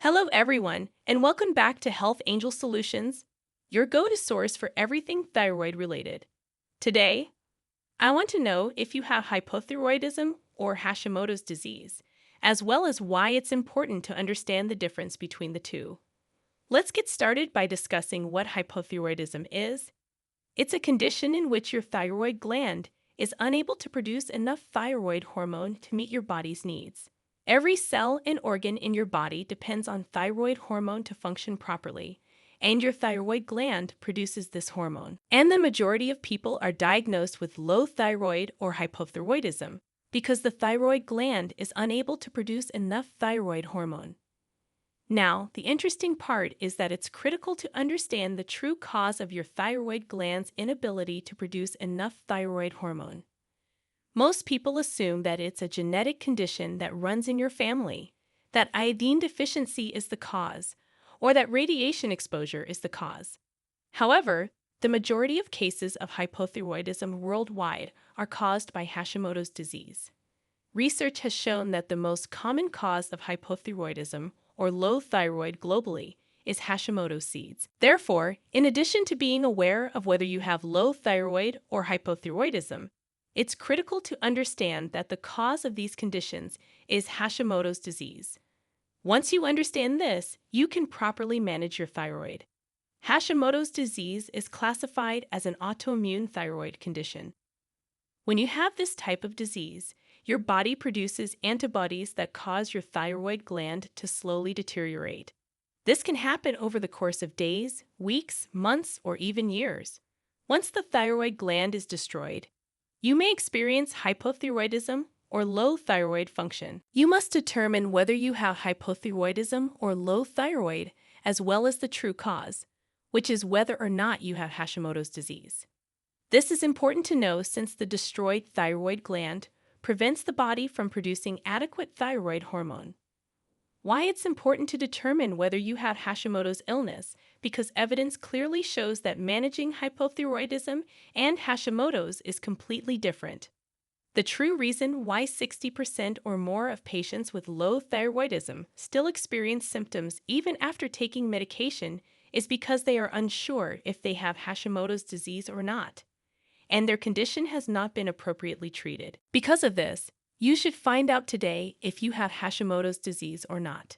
Hello, everyone, and welcome back to Health Angel Solutions, your go-to source for everything thyroid related. Today, I want to know if you have hypothyroidism or Hashimoto's disease, as well as why it's important to understand the difference between the two. Let's get started by discussing what hypothyroidism is. It's a condition in which your thyroid gland is unable to produce enough thyroid hormone to meet your body's needs. Every cell and organ in your body depends on thyroid hormone to function properly, and your thyroid gland produces this hormone. And the majority of people are diagnosed with low thyroid or hypothyroidism because the thyroid gland is unable to produce enough thyroid hormone. Now, the interesting part is that it's critical to understand the true cause of your thyroid gland's inability to produce enough thyroid hormone. Most people assume that it's a genetic condition that runs in your family, that iodine deficiency is the cause, or that radiation exposure is the cause. However, the majority of cases of hypothyroidism worldwide are caused by Hashimoto's disease. Research has shown that the most common cause of hypothyroidism, or low thyroid globally, is Hashimoto's seeds. Therefore, in addition to being aware of whether you have low thyroid or hypothyroidism, it's critical to understand that the cause of these conditions is Hashimoto's disease. Once you understand this, you can properly manage your thyroid. Hashimoto's disease is classified as an autoimmune thyroid condition. When you have this type of disease, your body produces antibodies that cause your thyroid gland to slowly deteriorate. This can happen over the course of days, weeks, months, or even years. Once the thyroid gland is destroyed, you may experience hypothyroidism or low thyroid function. You must determine whether you have hypothyroidism or low thyroid, as well as the true cause, which is whether or not you have Hashimoto's disease. This is important to know since the destroyed thyroid gland prevents the body from producing adequate thyroid hormone. Why it's important to determine whether you have Hashimoto's illness, because evidence clearly shows that managing hypothyroidism and Hashimoto's is completely different. The true reason why 60% or more of patients with low thyroidism still experience symptoms even after taking medication is because they are unsure if they have Hashimoto's disease or not, and their condition has not been appropriately treated. Because of this, you should find out today if you have Hashimoto's disease or not.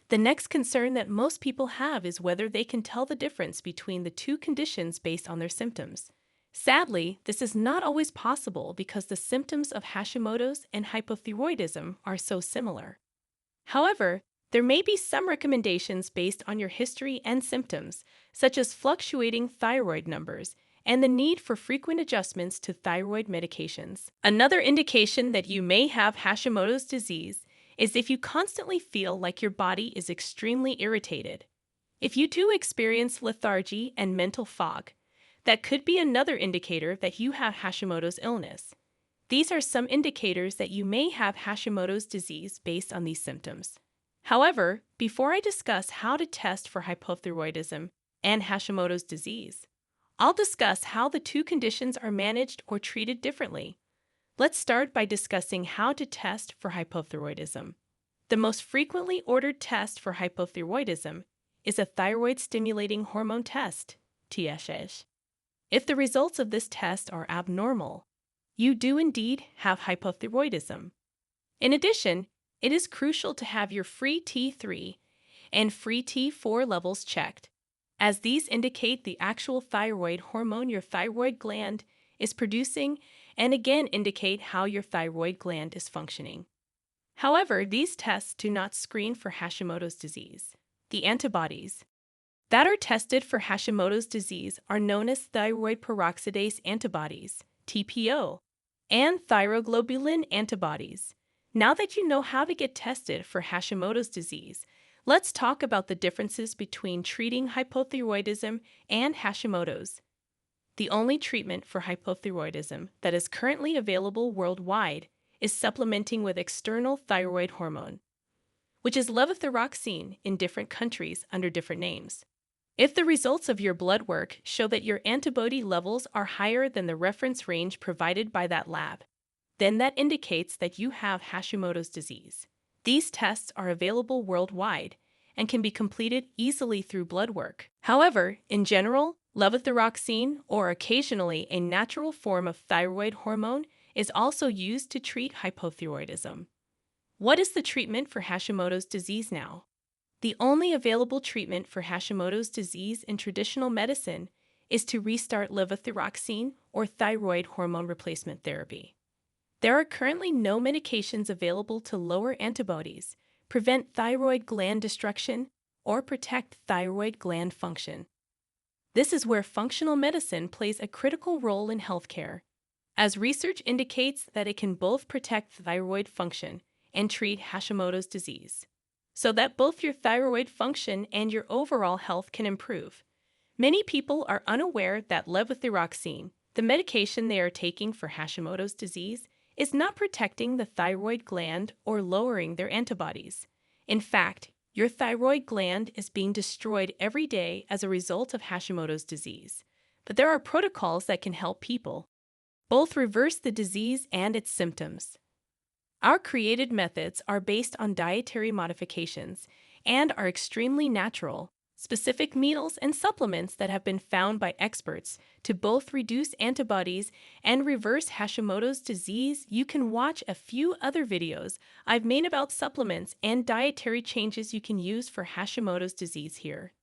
The next concern that most people have is whether they can tell the difference between the two conditions based on their symptoms. Sadly, this is not always possible because the symptoms of Hashimoto's and hypothyroidism are so similar. However, there may be some recommendations based on your history and symptoms, such as fluctuating thyroid numbers and the need for frequent adjustments to thyroid medications. Another indication that you may have Hashimoto's disease is if you constantly feel like your body is extremely irritated. If you do experience lethargy and mental fog, that could be another indicator that you have Hashimoto's illness. These are some indicators that you may have Hashimoto's disease based on these symptoms. However, before I discuss how to test for hypothyroidism and Hashimoto's disease, I'll discuss how the two conditions are managed or treated differently. Let's start by discussing how to test for hypothyroidism. The most frequently ordered test for hypothyroidism is a thyroid-stimulating hormone test, TSH. If the results of this test are abnormal, you do indeed have hypothyroidism. In addition, it is crucial to have your free T3 and free T4 levels checked, as these indicate the actual thyroid hormone your thyroid gland is producing and again indicate how your thyroid gland is functioning. However, these tests do not screen for Hashimoto's disease. The antibodies that are tested for Hashimoto's disease are known as thyroid peroxidase antibodies, TPO, and thyroglobulin antibodies. Now that you know how to get tested for Hashimoto's disease, let's talk about the differences between treating hypothyroidism and Hashimoto's. The only treatment for hypothyroidism that is currently available worldwide is supplementing with external thyroid hormone, which is levothyroxine in different countries under different names. If the results of your blood work show that your antibody levels are higher than the reference range provided by that lab, then that indicates that you have Hashimoto's disease. These tests are available worldwide, and can be completed easily through blood work. However, in general, levothyroxine, or occasionally a natural form of thyroid hormone, is also used to treat hypothyroidism. What is the treatment for Hashimoto's disease now? The only available treatment for Hashimoto's disease in traditional medicine is to restart levothyroxine or thyroid hormone replacement therapy. There are currently no medications available to lower antibodies, prevent thyroid gland destruction, or protect thyroid gland function. This is where functional medicine plays a critical role in healthcare, as research indicates that it can both protect thyroid function and treat Hashimoto's disease, so that both your thyroid function and your overall health can improve. Many people are unaware that levothyroxine, the medication they are taking for Hashimoto's disease, is not protecting the thyroid gland or lowering their antibodies. In fact, your thyroid gland is being destroyed every day as a result of Hashimoto's disease. But there are protocols that can help people both reverse the disease and its symptoms. Our created methods are based on dietary modifications and are extremely natural, specific meals and supplements that have been found by experts to both reduce antibodies and reverse Hashimoto's disease. You can watch a few other videos I've made about supplements and dietary changes you can use for Hashimoto's disease here.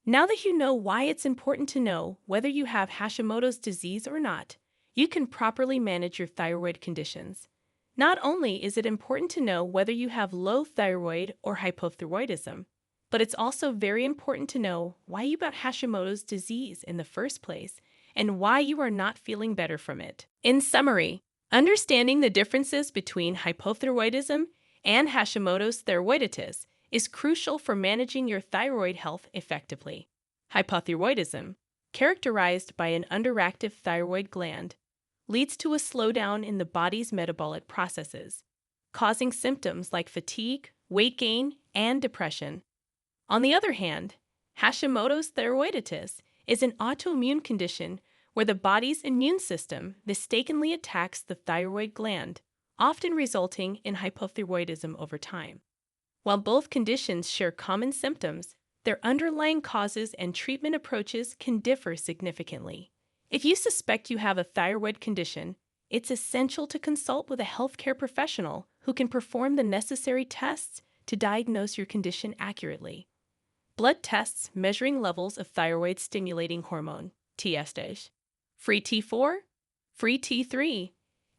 Now that you know why it's important to know whether you have Hashimoto's disease or not, you can properly manage your thyroid conditions. Not only is it important to know whether you have low thyroid or hypothyroidism, but it's also very important to know why you got Hashimoto's disease in the first place and why you are not feeling better from it. In summary, understanding the differences between hypothyroidism and Hashimoto's thyroiditis is crucial for managing your thyroid health effectively. Hypothyroidism, characterized by an underactive thyroid gland, leads to a slowdown in the body's metabolic processes, causing symptoms like fatigue, weight gain, and depression. On the other hand, Hashimoto's thyroiditis is an autoimmune condition where the body's immune system mistakenly attacks the thyroid gland, often resulting in hypothyroidism over time. While both conditions share common symptoms, their underlying causes and treatment approaches can differ significantly. If you suspect you have a thyroid condition, it's essential to consult with a healthcare professional who can perform the necessary tests to diagnose your condition accurately. Blood tests measuring levels of thyroid-stimulating hormone, TSH, free T4, free T3,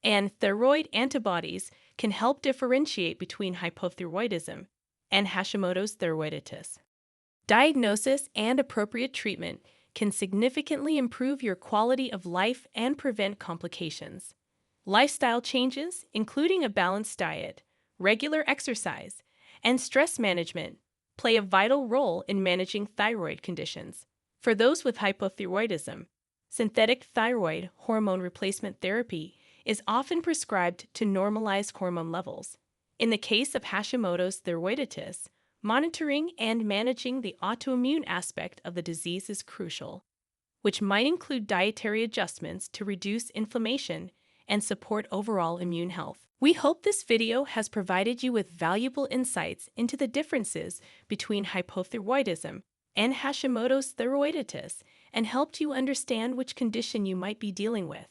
and thyroid antibodies can help differentiate between hypothyroidism and Hashimoto's thyroiditis. Diagnosis and appropriate treatment can significantly improve your quality of life and prevent complications. Lifestyle changes, including a balanced diet, regular exercise, and stress management, play a vital role in managing thyroid conditions. For those with hypothyroidism, synthetic thyroid hormone replacement therapy is often prescribed to normalize hormone levels. In the case of Hashimoto's thyroiditis, monitoring and managing the autoimmune aspect of the disease is crucial, which might include dietary adjustments to reduce inflammation and support overall immune health. We hope this video has provided you with valuable insights into the differences between hypothyroidism and Hashimoto's thyroiditis and helped you understand which condition you might be dealing with.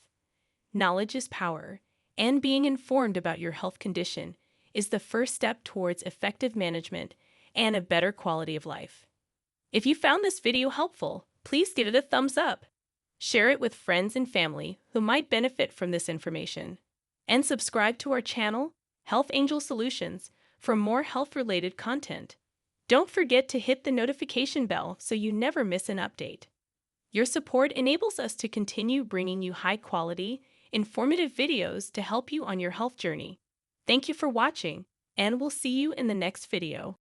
Knowledge is power, and being informed about your health condition is the first step towards effective management and a better quality of life. If you found this video helpful, please give it a thumbs up. Share it with friends and family who might benefit from this information. And subscribe to our channel, Health Angel Solutions, for more health-related content. Don't forget to hit the notification bell so you never miss an update. Your support enables us to continue bringing you high-quality, informative videos to help you on your health journey. Thank you for watching, and we'll see you in the next video.